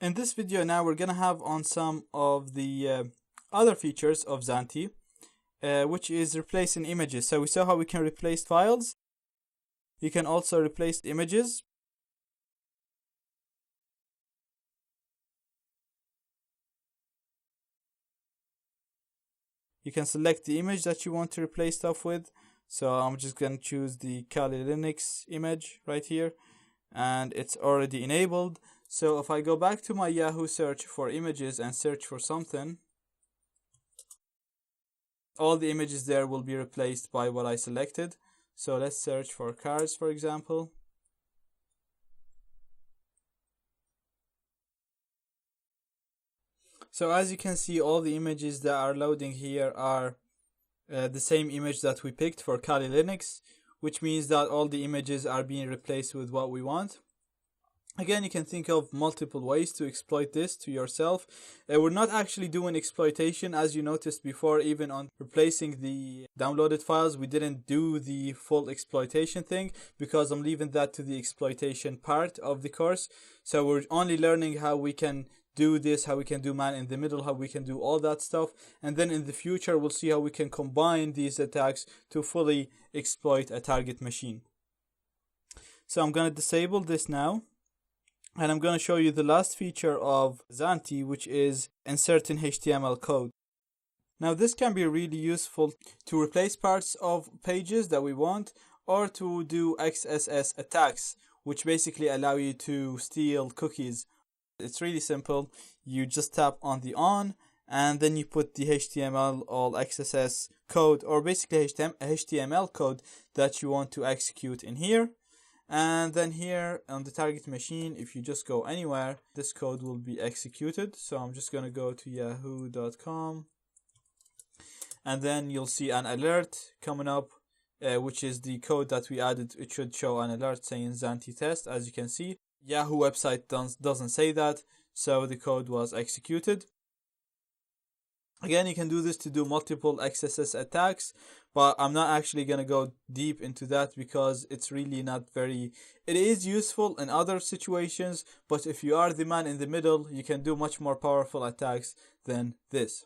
In this video now we're gonna have on some of the other features of Zanti, which is replacing images. So we saw how we can replace files. You can also replace images. You can select the image that you want to replace stuff with. So I'm just gonna choose the Kali Linux image right here, and it's already enabled. So if I go back to my Yahoo search for images and search for something, all the images there will be replaced by what I selected. So let's search for cars, for example. So as you can see, all the images that are loading here are the same image that we picked for Kali Linux, which means that all the images are being replaced with what we want. Again, you can think of multiple ways to exploit this to yourself. We're not actually doing exploitation, as you noticed before. Even on replacing the downloaded files, we didn't do the full exploitation thing because I'm leaving that to the exploitation part of the course. So we're only learning how we can do this, how we can do man in the middle, how we can do all that stuff. And then in the future, we'll see how we can combine these attacks to fully exploit a target machine. So I'm going to disable this now. And I'm going to show you the last feature of Zanti, which is inserting HTML code. Now this can be really useful to replace parts of pages that we want, or to do XSS attacks, which basically allow you to steal cookies. It's really simple. You just tap on the on, and then you put the HTML or XSS code, or basically HTML code that you want to execute in here. And then here on the target machine, if you just go anywhere, this code will be executed. So I'm just going to go to yahoo.com, and then you'll see an alert coming up, which is the code that we added. It should show an alert saying Zanti test. As you can see, Yahoo website doesn't say that, so the code was executed. Again, you can do this to do multiple XSS attacks, but I'm not actually going to go deep into that because it's really not very... It is useful in other situations, but if you are the man in the middle, you can do much more powerful attacks than this.